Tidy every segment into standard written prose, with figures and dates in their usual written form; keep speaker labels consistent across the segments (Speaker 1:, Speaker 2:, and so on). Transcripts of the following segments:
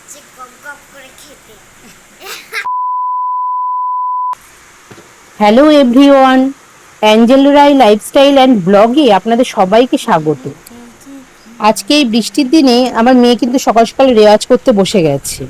Speaker 1: লাগছে গপ গপ করে খেতে।
Speaker 2: Hello everyone, Angel Rai lifestyle and ব্লগে আপনাদের সবাইকে স্বাগত। আজকে এই বৃষ্টির দিনে আমার মেয়ে কিন্তু সকাল সকাল রেওয়াজ করতে বসে গেছে।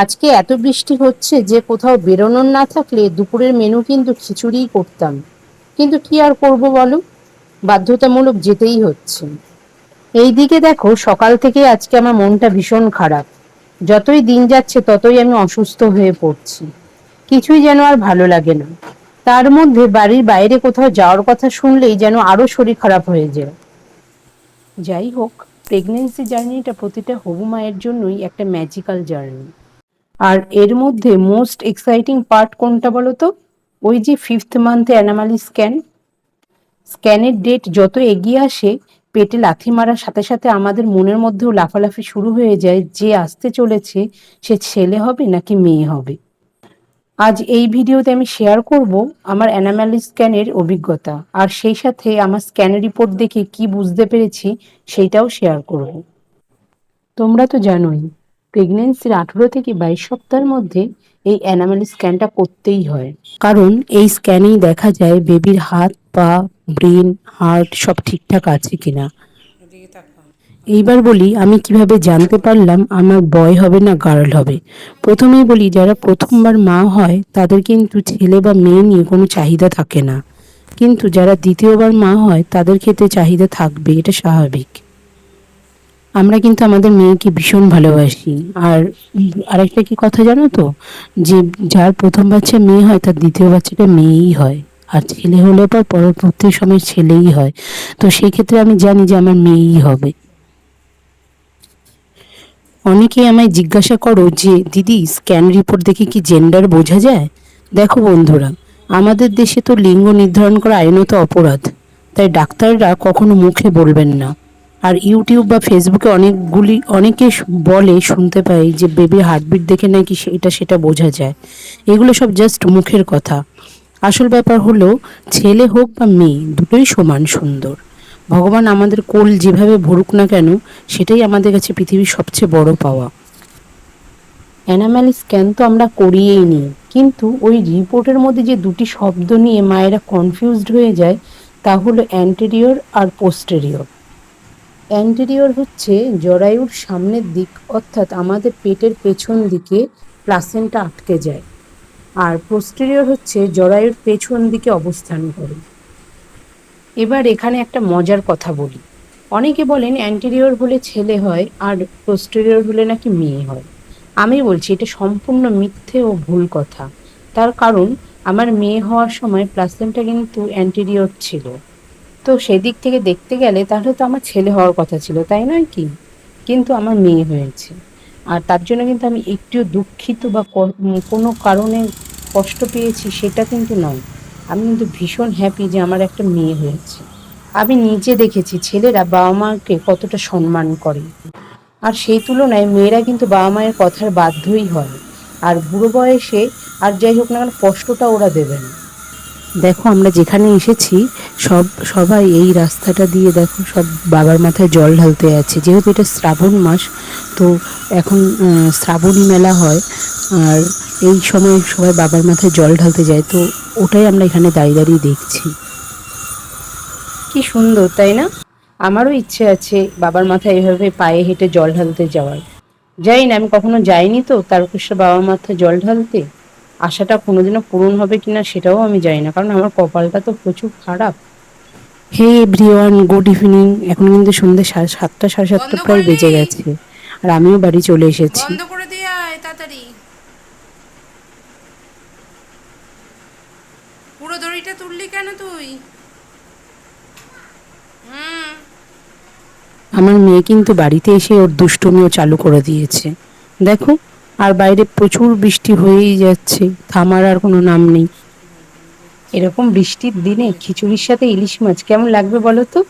Speaker 2: আজকে এত বৃষ্টি হচ্ছে যে কোথাও বেরোনোর না থাকলে দুপুরের মেনু কিন্তু খিচুড়িই করতাম, কিন্তু কি আর করব বলো, বাধ্যতামূলক যেতেই হচ্ছে। এইদিকে দেখো, সকাল থেকে আজকে আমার মনটা ভীষণ খারাপ। যতই দিন যাচ্ছে ততই আমি অসুস্থ হয়ে পড়ছি, কিছুই যেন আর ভালো লাগে না। তার মধ্যে বাড়ির বাইরে কোথাও যাওয়ার কথা শুনলেই যেন আরো শরীর খারাপ হয়ে যায়। যাই হোক, প্রেগনেন্সি জার্নিটা প্রতিটা হবু মায়ের জন্যই একটা ম্যাজিক্যাল জার্নি। আর এর মধ্যে মোস্ট এক্সাইটিং পার্ট কোনটা বলো তো? ওই যে ফিফথ মান্থে অ্যানামালি স্ক্যানের ডেট যত এগিয়ে আসে, পেটে লাথি মারার সাথে সাথে আমাদের মনের মধ্যেও লাফালাফি শুরু হয়ে যায় যে আসতে চলেছে সে ছেলে হবে নাকি মেয়ে হবে। আজ এই ভিডিওতে আমি শেয়ার করব আমার অ্যানামালি স্ক্যানের অভিজ্ঞতা, আর সেই সাথে আমার স্ক্যান রিপোর্ট দেখে কি বুঝতে পেরেছি সেইটাও শেয়ার করব। তোমরা তো জানোই, প্রেগনেন্সির 18 থেকে 22 সপ্তাহের মধ্যে এই অ্যানামালি স্ক্যানটা করতেই হয়, কারণ এই স্ক্যানেই দেখা যায় বেবির হাত পা ব্রেন হার্ট সব ঠিকঠাক আছে কিনা। এইবার বলি আমি কিভাবে জানতে পারলাম আমার বয় হবে না গার্ল হবে। প্রথমেই বলি, যারা প্রথমবার মা হয় তাদের কিন্তু ছেলে বা মেয়ে নিয়ে কোনো চাহিদা থাকে না, কিন্তু যারা দ্বিতীয়বার মা হয় তাদের ক্ষেত্রে চাহিদা থাকবে, এটা স্বাভাবিক। আমরা কিন্তু আমাদের মেয়েকে ভীষণ ভালোবাসি। আর আরেকটা কি কথা জানো তো, যে যার প্রথম বাচ্চা মেয়ে হয় তার দ্বিতীয় বাচ্চাটা মেয়েই হয়, আর ছেলে হলে পর পরবর্তী সময় ছেলেই হয়। তো সেই ক্ষেত্রে আমি জানি যে আমার মেয়েই হবে। অনেকেই আমায় জিজ্ঞাসা করো যে দিদি, স্ক্যান রিপোর্ট দেখে কি জেন্ডার বোঝা যায়? দেখো বন্ধুরা, আমাদের দেশে তো লিঙ্গ নির্ধারণ করা আইনত অপরাধ, তাই ডাক্তাররা কখনো মুখে বলবেন না। আর ইউটিউব বা ফেসবুকে অনেকে বলে শুনতে পাই যে বেবির হার্টবিট দেখে নাকি এটা সেটা বোঝা যায়। এগুলো সব জাস্ট মুখের কথা। আসল ব্যাপার হলো, ছেলে হোক বা মেয়ে দুটোই সমান সুন্দর। ভগবান আমাদের কোল যেভাবে ভরুক না কেন, সেটাই আমাদের কাছে পৃথিবীর সবচেয়ে বড় পাওয়া। অ্যানামালি স্ক্যান তো আমরা করিয়েই নিই, কিন্তু ওই রিপোর্টের মধ্যে যে দুটি শব্দ নিয়ে মায়েরা কনফিউজড হয়ে যায়, তা হলো অ্যান্টেরিয়র আর পোস্টেরিয়র। অ্যান্টেরিয়র হচ্ছে জরায়ুর সামনের দিক, অর্থাৎ আমাদের পেটের পেছন দিকে প্লাসেন্টা আটকে যায়। আর পোস্টেরিয়র হচ্ছে জরায়ুর পেছন দিকে অবস্থান করে। এবার এখানে একটা মজার কথা বলি, অনেকে বলেন অ্যান্টেরিয়র হলে ছেলে হয় আর পোস্টেরিয়র হলে নাকি মেয়ে হয়। আমি বলছি এটা সম্পূর্ণ মিথ্যে ও ভুল কথা। তার কারণ, আমার মেয়ে হওয়ার সময় প্লাসেন্টা কিন্তু অ্যান্টেরিয়র ছিল। তো সেদিক থেকে দেখতে গেলে তাহলে তো আমার ছেলে হওয়ার কথা ছিল, তাই নয় কি? কিন্তু আমার মেয়ে হয়েছে। আর তার জন্য কিন্তু আমি একটুও দুঃখিত বা কোনো কারণে কষ্ট পেয়েছি সেটা কিন্তু নয়। আমি কিন্তু ভীষণ হ্যাপি যে আমার একটা মেয়ে হয়েছে। আমি নিজে দেখেছি ছেলেরা বাবা মাকে কতটা সম্মান করে, আর সেই তুলনায় মেয়েরা কিন্তু বাবা মায়ের কথার বাধ্যই হয়। আর বুড়ো বয়সে আর যাই হোক না কেন, কষ্টটা ওরা দেবে না। দেখো আমরা যেখানে এসেছি, সবাই এই রাস্তাটা দিয়ে দেখো সব বাবার মাথায় জল ঢালতে আছে, যেহেতু এটা শ্রাবণ মাস। তো এখন শ্রাবণী মেলা হয়, আর এই সময় সবাই বাবার মাথায় জল ঢালতে যায়। তো ওটাই আমরা এখানে দাঁড়িয়ে দাঁড়িয়ে দেখছি। কি সুন্দর তাই না? আমারও ইচ্ছে আছে বাবার মাথায় এভাবে পায়ে হেঁটে জল ঢালতে যাওয়ার। যাই না, আমি কখনো যাইনি তো তারকেশ্বর বাবা মাথায় জল ঢালতে। আশাটা কোনোদিনও পূরণ হবে কিনা সেটাও আমি জানি না, কারণ আমার কপালটা তো প্রচুর খারাপ। Hey everyone, good evening. এখন কিন্তু সন্ধ্যে 7:30 7:30
Speaker 3: বন্ধ
Speaker 2: প্রায়
Speaker 3: করে নি,
Speaker 2: বেজে গেছে, আর আমিও বাড়ি চলে এসেছি।
Speaker 3: বন্ধ করে দিয়ে আয় তাড়াতাড়ি। পুরো দড়িটা তুললি কেন তুই? হুম।
Speaker 2: আমার মেয়ে কিন্তু বাড়িতে এসে ওর দুষ্টুমিও চালু করে দিয়েছে, দেখো। আর বাইরে প্রচুর বৃষ্টি হয়েই যাচ্ছে, থামার আর কোনো নাম নেই। এরকম বৃষ্টির দিনে খিচুড়ির সাথে ইলিশ মাছ কেমন লাগবে বলো তো?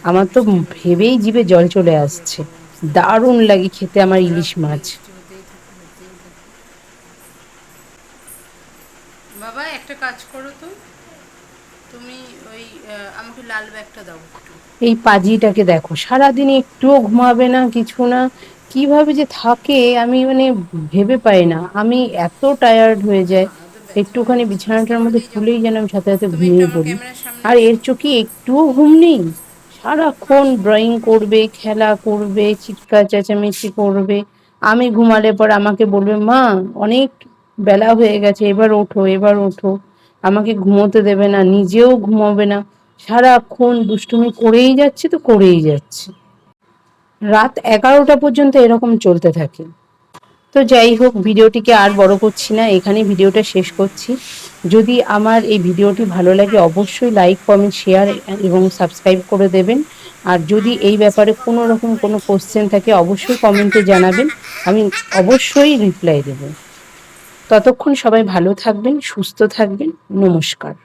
Speaker 2: আমার তো ভেবেই জিভে জল চলে আসছে। দারুণ লাগে খেতে আমার ইলিশ মাছ।
Speaker 3: বাবা একটা কাজ করো তো, তুমি ওই আমাকে লাল ব্যাগটা দাও একটু।
Speaker 2: এই পাজিটাকে দেখো, সারাদিন একটুও ঘুমাবে না, কিছু না। কিভাবে যে থাকে আমি মানে ভেবে পাই না। আমি এত টায়ার্ড হয়ে যায়, একটুখানি বিছানাটার মধ্যে শুলেই যেন আমি সাথে সাথে
Speaker 3: তুমি একটু
Speaker 2: ঘুমিয়ে
Speaker 3: আমার
Speaker 2: পড়ি।
Speaker 3: ক্যামেরার সামনে
Speaker 2: আর
Speaker 3: এসো।
Speaker 2: এর চোখে একটুও ঘুম নেই। সারাক্ষণ ড্রয়িং করবে, খেলা করবে, চিৎকার চেঁচামেচি করবে। আমি ঘুমালে পর আমাকে বলবে, মা অনেক বেলা হয়ে গেছে, এবার ওঠো এবার ওঠো। আমাকে ঘুমোতে দেবে না, নিজেও ঘুমাবে না। সারাক্ষণ দুষ্টুমি করেই যাচ্ছে তো করেই যাচ্ছে। রাত 11টা পর্যন্ত এরকম চলতে থাকে। তো যাই হোক, ভিডিওটিকে আর বড় করছি না, এখানেই ভিডিওটা শেষ করছি। যদি আমার এই ভিডিওটি ভালো লাগে অবশ্যই লাইক কমেন্ট শেয়ার এবং সাবস্ক্রাইব করে দেবেন। আর যদি এই ব্যাপারে কোনো রকম কোনো কোশ্চেন থাকে অবশ্যই কমেন্টে জানাবেন, আমি অবশ্যই রিপ্লাই দেব। ততক্ষণ সবাই ভালো থাকবেন, সুস্থ থাকবেন। নমস্কার।